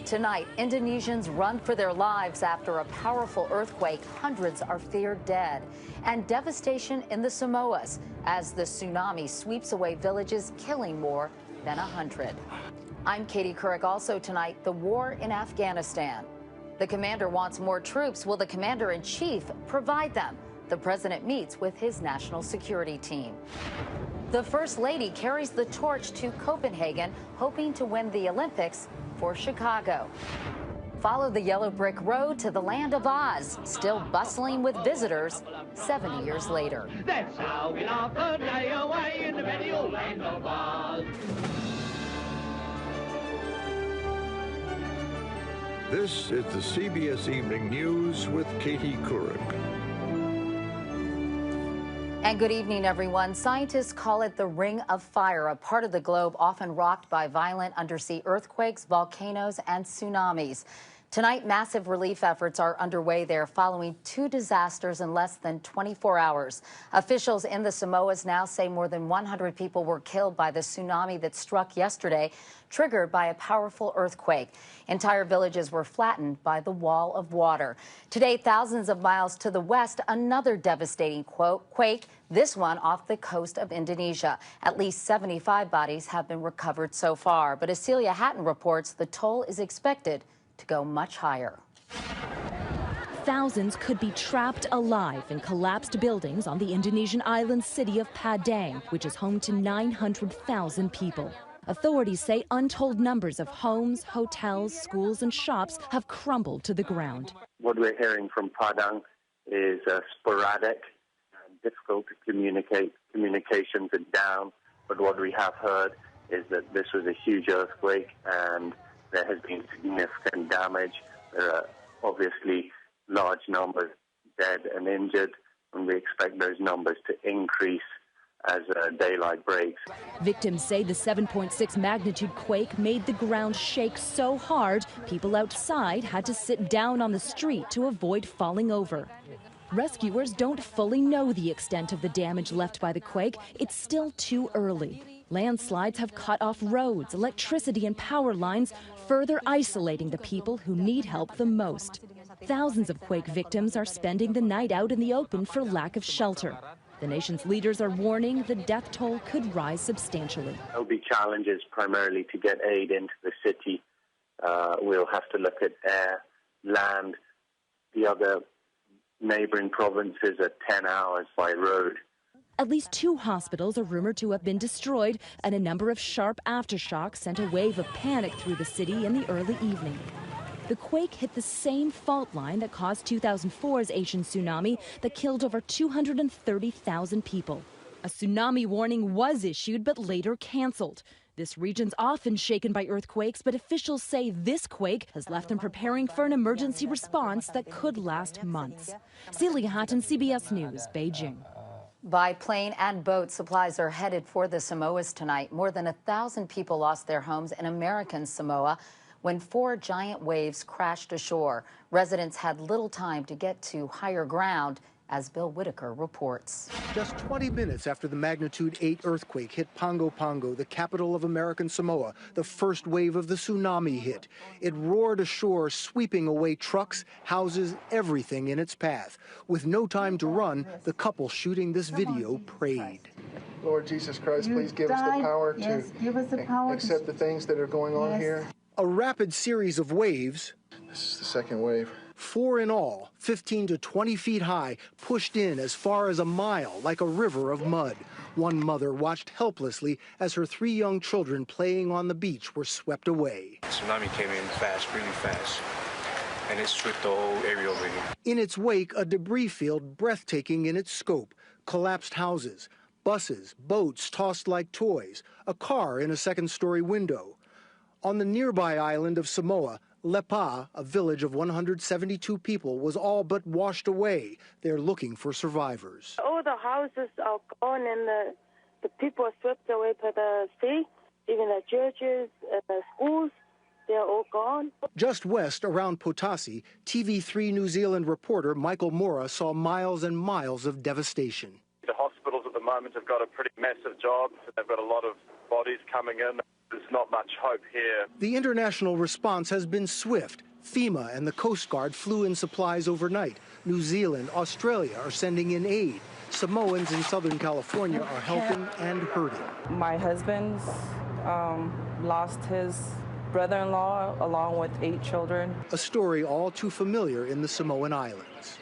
Tonight, Indonesians run for their lives after a powerful earthquake. Hundreds are feared dead. And devastation in the Samoas as the tsunami sweeps away villages, killing more than 100. I'm Katie Couric. Also tonight, the war in Afghanistan. The commander wants more troops. Will the commander-in-chief provide them? The president meets with his national security team. The First Lady carries the torch to Copenhagen, hoping to win the Olympics for Chicago. Follow the yellow brick road to the land of Oz, still bustling with visitors 70 years later. That's how we laugh the day away in the merry old land of Oz. This is the CBS Evening News with Katie Couric. And good evening, everyone. Scientists call it the Ring of Fire, a part of the globe often rocked by violent undersea earthquakes, volcanoes, and tsunamis. Tonight, massive relief efforts are underway there following two disasters in less than 24 hours. Officials in the Samoas now say more than 100 people were killed by the tsunami that struck yesterday, triggered by a powerful earthquake. Entire villages were flattened by the wall of water. Today, thousands of miles to the west, another devastating quake, this one off the coast of Indonesia. At least 75 bodies have been recovered so far. But as Celia Hatton reports, the toll is expected to go much higher. Thousands could be trapped alive in collapsed buildings on the Indonesian island city of Padang, which is home to 900,000 people. Authorities say untold numbers of homes, hotels, schools, and shops have crumbled to the ground. What we're hearing from Padang is sporadic and difficult to communicate. Communications are down, but what we have heard is that this was a huge earthquake and there has been significant damage. There are obviously large numbers dead and injured, and we expect those numbers to increase as daylight breaks. Victims say the 7.6 magnitude quake made the ground shake so hard, people outside had to sit down on the street to avoid falling over. Rescuers don't fully know the extent of the damage left by the quake. It's still too early. Landslides have cut off roads, electricity, and power lines, further isolating the people who need help the most. Thousands of quake victims are spending the night out in the open for lack of shelter. The nation's leaders are warning the death toll could rise substantially. There'll be challenges primarily to get aid into the city. We'll have to look at air, land. The other neighboring provinces are 10 hours by road. At least 2 hospitals are rumored to have been destroyed, and a number of sharp aftershocks sent a wave of panic through the city in the early evening. The quake hit the same fault line that caused 2004's Asian tsunami that killed over 230,000 people. A tsunami warning was issued but later canceled. This region's often shaken by earthquakes, but officials say this quake has left them preparing for an emergency response that could last months. Celia Hatton, CBS News, Beijing. By plane and boat, supplies are headed for the Samoas tonight. More than 1,000 people lost their homes in American Samoa when 4 giant waves crashed ashore. Residents had little time to get to higher ground, as Bill Whitaker reports. Just 20 minutes after the magnitude 8 earthquake hit Pago Pago, the capital of American Samoa, the first wave of the tsunami hit. It roared ashore, sweeping away trucks, houses, everything in its path. With no time to run, the couple shooting this video prayed. Lord Jesus Christ, please give us the power to accept the things that are going on here. A rapid series of waves. This is the second wave. 4 in all, 15 to 20 feet high, pushed in as far as a mile like a river of mud. One mother watched helplessly as her 3 young children playing on the beach were swept away. The tsunami came in fast, really fast, and it stripped the whole area over here. In its wake, a debris field breathtaking in its scope, collapsed houses, buses, boats tossed like toys, a car in a second-story window. On the nearby island of Samoa, Lepa, a village of 172 people, was all but washed away. They're looking for survivors. All the houses are gone and the people are swept away by the sea. Even the churches, the schools, they're all gone. Just west, around Potosi, TV3 New Zealand reporter Michael Mora saw miles and miles of devastation. The hospitals at the moment have got a pretty massive job. They've got a lot of bodies coming in. There's not much hope here. The international response has been swift. FEMA and the Coast Guard flew in supplies overnight. New Zealand, Australia are sending in aid. Samoans in Southern California are helping and hurting. My husband lost his brother-in-law along with 8 children. A story all too familiar in the Samoan Islands.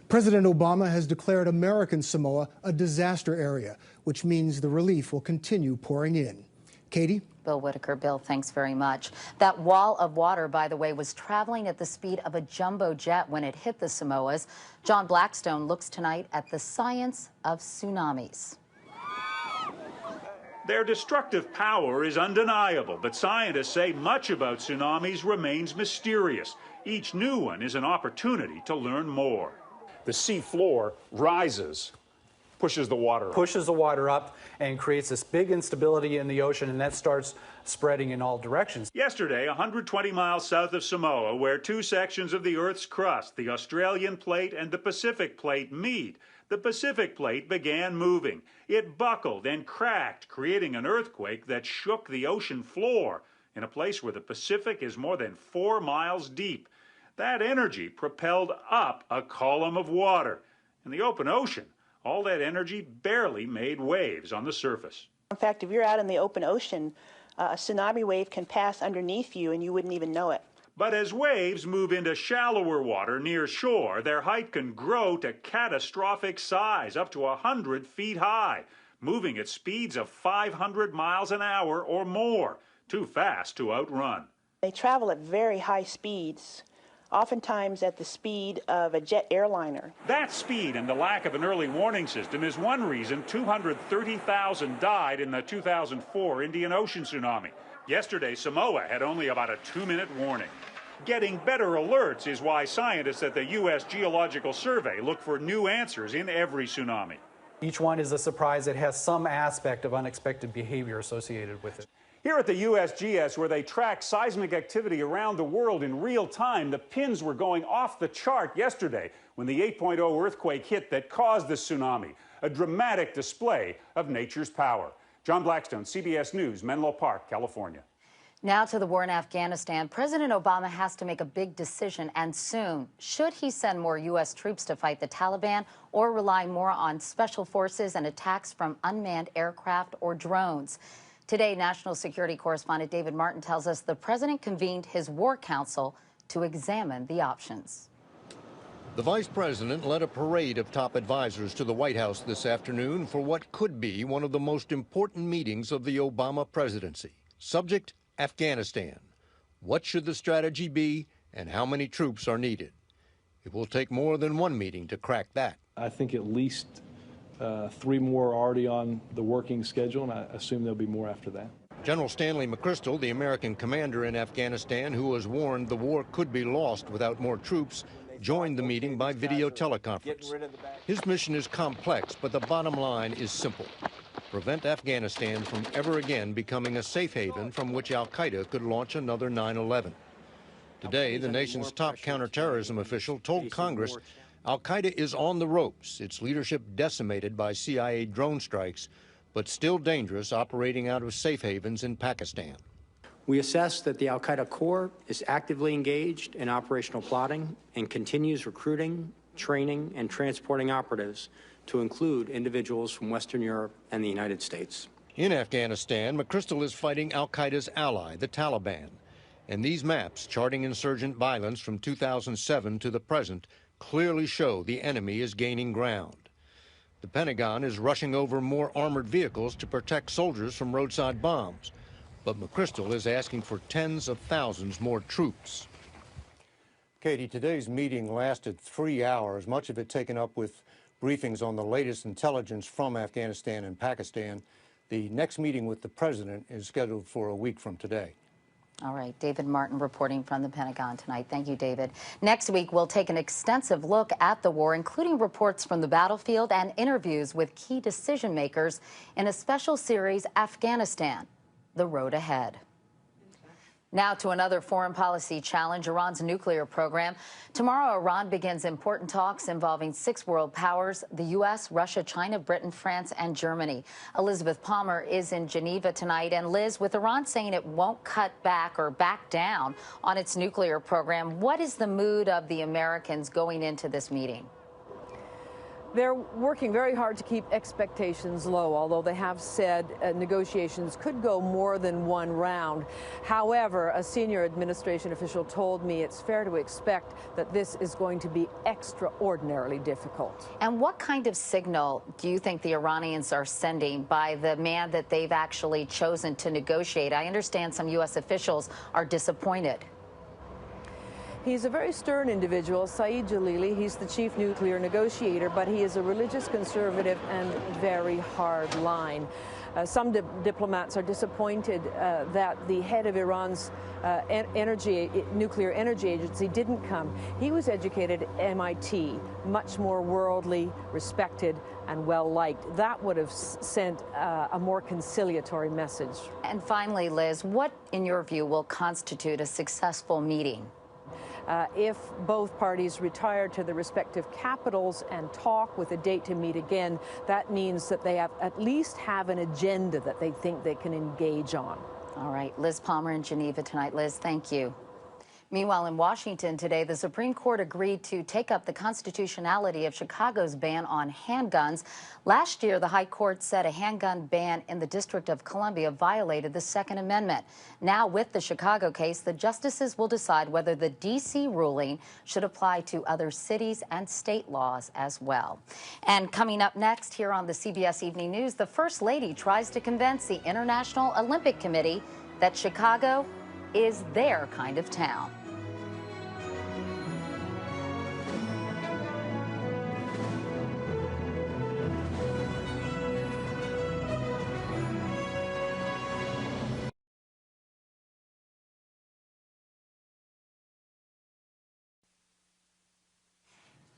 President Obama has declared American Samoa a disaster area, which means the relief will continue pouring in. Katie? Bill Whitaker. Bill, thanks very much. That wall of water, by the way, was traveling at the speed of a jumbo jet when it hit the Samoas. John Blackstone looks tonight at the science of tsunamis. Their destructive power is undeniable, but scientists say much about tsunamis remains mysterious. Each new one is an opportunity to learn more. The sea floor rises, pushes the water up and creates this big instability in the ocean, and that starts spreading in all directions. Yesterday, 120 miles south of Samoa, where 2 sections of the Earth's crust, the Australian plate and the Pacific plate, meet, the Pacific plate began moving. It buckled and cracked, creating an earthquake that shook the ocean floor in a place where the Pacific is more than 4 miles deep. That energy propelled up a column of water. In the open ocean, all that energy barely made waves on the surface. In fact, if you're out in the open ocean, a tsunami wave can pass underneath you and you wouldn't even know it. But as waves move into shallower water near shore, their height can grow to catastrophic size, up to 100 feet high, moving at speeds of 500 miles an hour or more, too fast to outrun. They travel at very high speeds, oftentimes at the speed of a jet airliner. That speed and the lack of an early warning system is one reason 230,000 died in the 2004 Indian Ocean tsunami. Yesterday, Samoa had only about a 2-minute warning. Getting better alerts is why scientists at the U.S. Geological Survey look for new answers in every tsunami. Each one is a surprise that has some aspect of unexpected behavior associated with it. Here at the USGS, where they track seismic activity around the world in real time, the pins were going off the chart yesterday when the 8.0 earthquake hit that caused the tsunami, a dramatic display of nature's power. John Blackstone, CBS News, Menlo Park, California. Now to the war in Afghanistan. President Obama has to make a big decision, and soon. Should he send more U.S. troops to fight the Taliban or rely more on special forces and attacks from unmanned aircraft or drones? Today, national security correspondent David Martin tells us the president convened his war council to examine the options. The vice president led a parade of top advisors to the White House this afternoon for what could be one of the most important meetings of the Obama presidency. Subject, Afghanistan. What should the strategy be, and how many troops are needed? It will take more than one meeting to crack that. I think at least 3 more are already on the working schedule, and I assume there'll be more after that. General Stanley McChrystal, the American commander in Afghanistan, who was warned the war could be lost without more troops, joined the meeting by video teleconference. His mission is complex, but the bottom line is simple: prevent Afghanistan from ever again becoming a safe haven from which al-Qaeda could launch another 9/11. Today, the nation's top counterterrorism official told Congress al-Qaeda is on the ropes, its leadership decimated by CIA drone strikes, but still dangerous, operating out of safe havens in Pakistan. We assess that the al-Qaeda core is actively engaged in operational plotting and continues recruiting, training, and transporting operatives to include individuals from Western Europe and the United States. In Afghanistan, McChrystal is fighting al-Qaeda's ally, the Taliban. And these maps charting insurgent violence from 2007 to the present clearly show the enemy is gaining ground. The Pentagon is rushing over more armored vehicles to protect soldiers from roadside bombs. But McChrystal is asking for tens of thousands more troops. Katie, today's meeting lasted 3 hours, much of it taken up with briefings on the latest intelligence from Afghanistan and Pakistan. The next meeting with the president is scheduled for a week from today. All right, David Martin reporting from the Pentagon tonight. Thank you, David. Next week, we'll take an extensive look at the war, including reports from the battlefield and interviews with key decision makers in a special series, Afghanistan: The Road Ahead. Now to another foreign policy challenge, Iran's nuclear program. Tomorrow, Iran begins important talks involving 6 world powers, the U.S., Russia, China, Britain, France, and Germany. Elizabeth Palmer is in Geneva tonight. And Liz, with Iran saying it won't cut back or back down on its nuclear program, what is the mood of the Americans going into this meeting? They're working very hard to keep expectations low, although they have said negotiations could go more than one round. However, a senior administration official told me it's fair to expect that this is going to be extraordinarily difficult. And what kind of signal do you think the Iranians are sending by the man that they've actually chosen to negotiate? I understand some U.S. officials are disappointed. He's a very stern individual, Saeed Jalili. He's the chief nuclear negotiator, but he is a religious conservative and very hard line. Some diplomats are disappointed that the head of Iran's nuclear energy agency didn't come. He was educated at MIT, much more worldly, respected, and well-liked. That would have sent a more conciliatory message. And finally, Liz, what, in your view, will constitute a successful meeting? If both parties retire to their respective capitals and talk with a date to meet again, that means that they at least have an agenda that they think they can engage on. All right. Liz Palmer in Geneva tonight. Liz, thank you. Meanwhile, in Washington today, the Supreme Court agreed to take up the constitutionality of Chicago's ban on handguns. Last year, the High Court said a handgun ban in the District of Columbia violated the Second Amendment. Now, with the Chicago case, the justices will decide whether the D.C. ruling should apply to other cities and state laws as well. And coming up next here on the CBS Evening News, the First Lady tries to convince the International Olympic Committee that Chicago is their kind of town.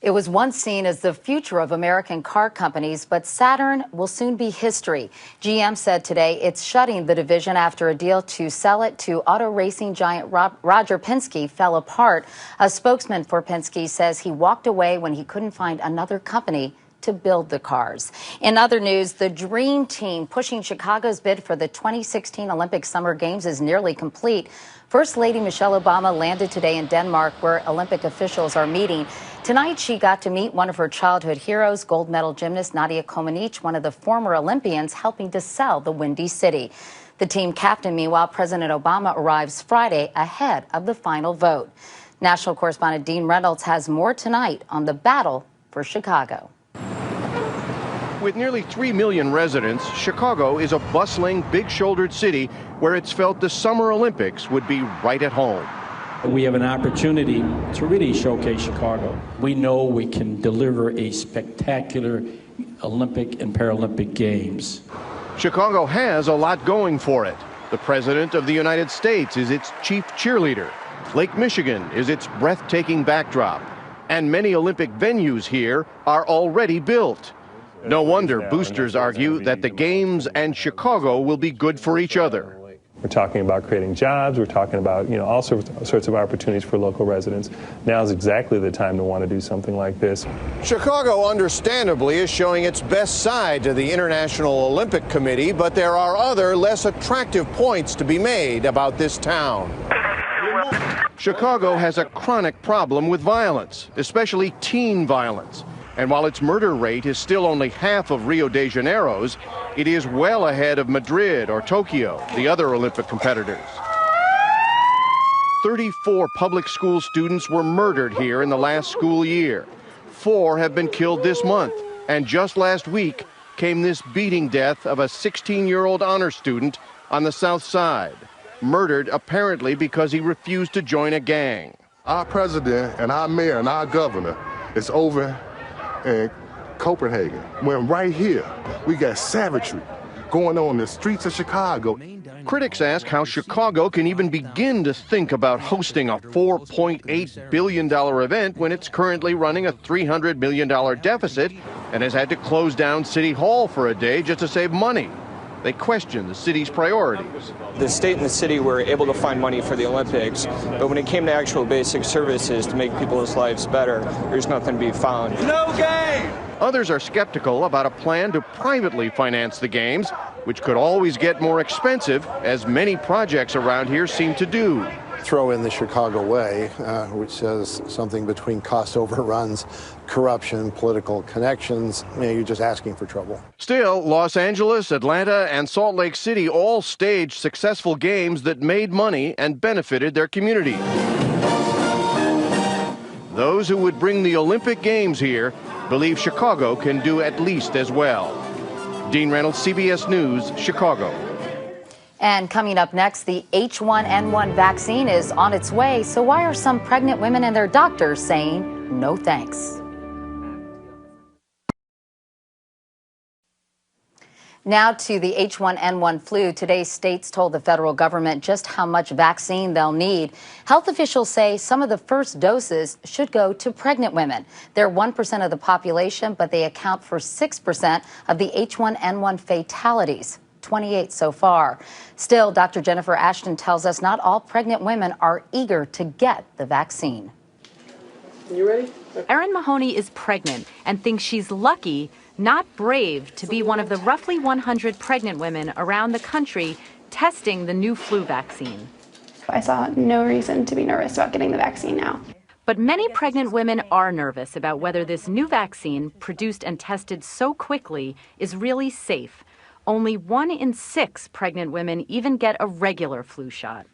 It was once seen as the future of American car companies, but Saturn will soon be history. GM said today it's shutting the division after a deal to sell it to auto racing giant Roger Penske fell apart. A spokesman for Penske says he walked away when he couldn't find another company to build the cars. In other news, the Dream Team pushing Chicago's bid for the 2016 Olympic Summer Games is nearly complete. First Lady Michelle Obama landed today in Denmark, where Olympic officials are meeting. Tonight, she got to meet one of her childhood heroes, gold medal gymnast Nadia Comaneci, one of the former Olympians helping to sell the Windy City. The team captain, meanwhile, President Obama arrives Friday ahead of the final vote. National correspondent Dean Reynolds has more tonight on the battle for Chicago. With nearly 3 million residents, Chicago is a bustling, big-shouldered city where it's felt the Summer Olympics would be right at home. We have an opportunity to really showcase Chicago. We know we can deliver a spectacular Olympic and Paralympic Games. Chicago has a lot going for it. The President of the United States is its chief cheerleader. Lake Michigan is its breathtaking backdrop. And many Olympic venues here are already built. No wonder boosters argue that the Games and Chicago will be good for each other. We're talking about creating jobs. We're talking about, all sorts of opportunities for local residents. Now is exactly the time to want to do something like this. Chicago, understandably, is showing its best side to the International Olympic Committee, but there are other, less attractive points to be made about this town. Chicago has a chronic problem with violence, especially teen violence. And while its murder rate is still only half of Rio de Janeiro's, it is well ahead of Madrid or Tokyo, the other Olympic competitors. 34 public school students were murdered here in the last school year. 4 have been killed this month. And just last week came this beating death of a 16-year-old honor student on the South Side, murdered apparently because he refused to join a gang. Our president and our mayor and our governor is over in Copenhagen, when right here we got savagery going on in the streets of Chicago. Critics ask how Chicago can even begin to think about hosting a $4.8 billion event when it's currently running a $300 million deficit and has had to close down City Hall for a day just to save money. They question the city's priorities. The state and the city were able to find money for the Olympics, but when it came to actual basic services to make people's lives better, there's nothing to be found. No game! Others are skeptical about a plan to privately finance the games, which could always get more expensive, as many projects around here seem to do. Throw in the Chicago way, which says something between cost overruns, corruption, political connections. You're just asking for trouble. Still, Los Angeles, Atlanta, and Salt Lake City all staged successful games that made money and benefited their community. Those who would bring the Olympic Games here believe Chicago can do at least as well. Dean Reynolds, CBS News, Chicago. And coming up next, the H1N1 vaccine is on its way. So why are some pregnant women and their doctors saying no thanks? Now to the H1N1 flu. Today, states told the federal government just how much vaccine they'll need. Health officials say some of the first doses should go to pregnant women. They're 1% of the population, but they account for 6% of the H1N1 fatalities. 28 so far. Still, Dr. Jennifer Ashton tells us not all pregnant women are eager to get the vaccine. You ready? Erin Mahoney is pregnant and thinks she's lucky, not brave, to be one of the roughly 100 pregnant women around the country testing the new flu vaccine. I saw no reason to be nervous about getting the vaccine now. But many pregnant women are nervous about whether this new vaccine, produced and tested so quickly, is really safe. Only 1 in 6 pregnant women even get a regular flu shot.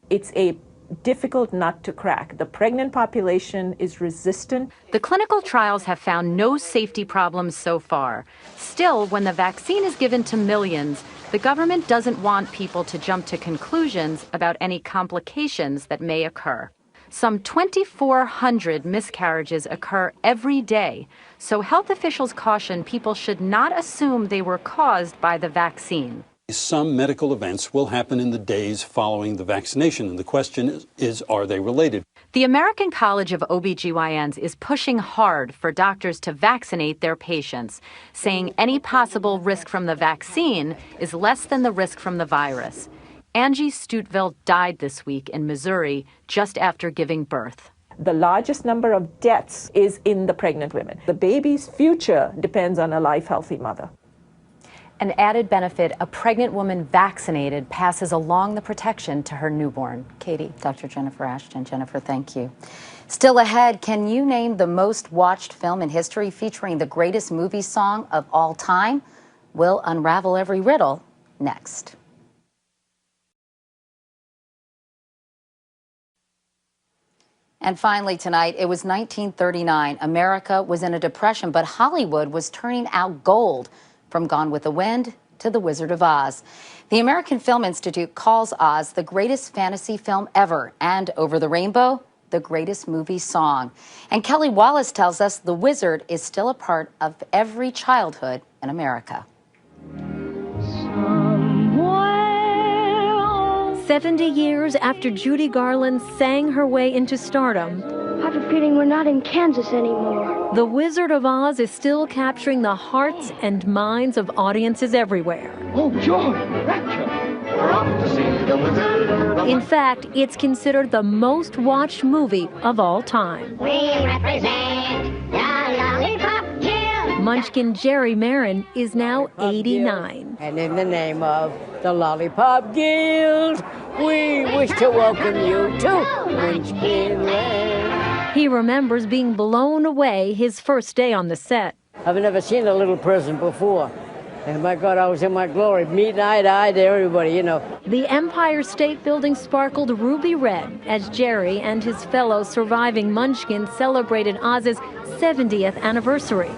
It's a difficult nut to crack. The pregnant population is resistant. The clinical trials have found no safety problems so far. Still, when the vaccine is given to millions, the government doesn't want people to jump to conclusions about any complications that may occur. Some 2,400 miscarriages occur every day, so health officials caution people should not assume they were caused by the vaccine. Some medical events will happen in the days following the vaccination, and the question is, are they related? The American College of OBGYNs is pushing hard for doctors to vaccinate their patients, saying any possible risk from the vaccine is less than the risk from the virus. Angie Stutville died this week in Missouri just after giving birth. The largest number of deaths is in the pregnant women. The baby's future depends on a life-healthy mother. An added benefit, a pregnant woman vaccinated passes along the protection to her newborn. Katie. Dr. Jennifer Ashton. Jennifer, thank you. Still ahead, can you name the most watched film in history featuring the greatest movie song of all time? We'll unravel every riddle next. And finally tonight, it was 1939. America was in a depression, but Hollywood was turning out gold, from Gone with the Wind to The Wizard of Oz. The American Film Institute calls Oz the greatest fantasy film ever, and Over the Rainbow, the greatest movie song. And Kelly Wallace tells us The Wizard is still a part of every childhood in America. 70 years after Judy Garland sang her way into stardom, I have a feeling we're not in Kansas anymore. The Wizard of Oz is still capturing the hearts and minds of audiences everywhere. Oh, joy, rapture. We're off to see the Wizard. In fact, it's considered the most watched movie of all time. We represent the Lollipop Guild. Munchkin Jerry Marin is now 89. And in the name of the Lollipop Guild, we wish to welcome you to Munchkin Land. He remembers being blown away his first day on the set. I've never seen a little person before. And my God, I was in my glory, meeting eye to eye to everybody, you know. The Empire State Building sparkled ruby red as Jerry and his fellow surviving Munchkins celebrated Oz's 70th anniversary.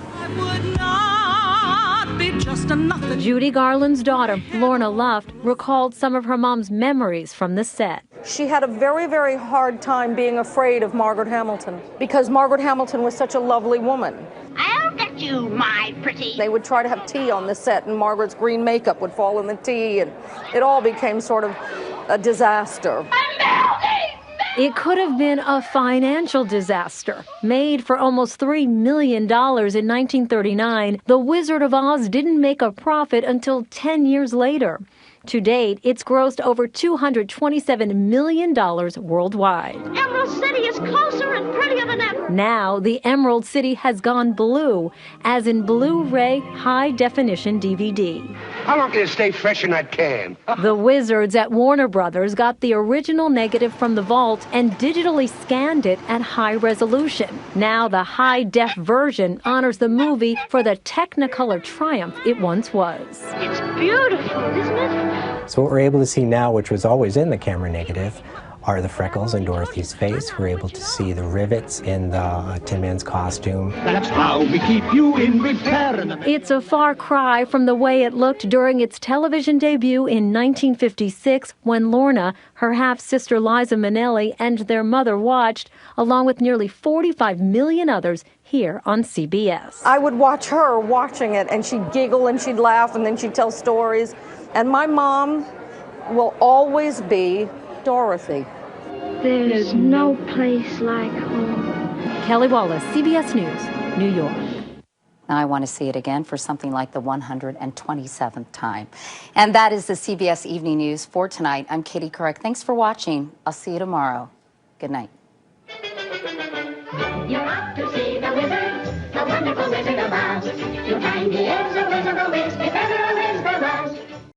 Judy Garland's daughter, Lorna Luft, recalled some of her mom's memories from the set. She had a very, very hard time being afraid of Margaret Hamilton because Margaret Hamilton was such a lovely woman. I'll get you, my pretty. They would try to have tea on the set, and Margaret's green makeup would fall in the tea, and it all became sort of a disaster. I'm melting! It could have been a financial disaster. Made for almost $3 million in 1939, The Wizard of Oz didn't make a profit until 10 years later. To date, it's grossed over $227 million worldwide. Emerald City is closer and prettier than ever. Now, the Emerald City has gone blue, as in Blu-ray high-definition DVD. How long can it stay fresh in that can? The wizards at Warner Brothers got the original negative from the vault and digitally scanned it at high resolution. Now, the high-def version honors the movie for the Technicolor triumph it once was. It's beautiful, isn't it? So what we're able to see now, which was always in the camera negative, are the freckles in Dorothy's face. We're able to see the rivets in the Tin Man's costume. That's how we keep you in repair. It's a far cry from the way it looked during its television debut in 1956 when Lorna, her half-sister Liza Minnelli, and their mother watched, along with nearly 45 million others, here on CBS. I would watch her watching it, and she'd giggle and she'd laugh, and then she'd tell stories. And my mom will always be Dorothy. There's no place like home. Kelly Wallace, CBS News, New York. Now I want to see it again for something like the 127th time. And that is the CBS Evening News for tonight. I'm Katie Couric. Thanks for watching. I'll see you tomorrow. Good night. You're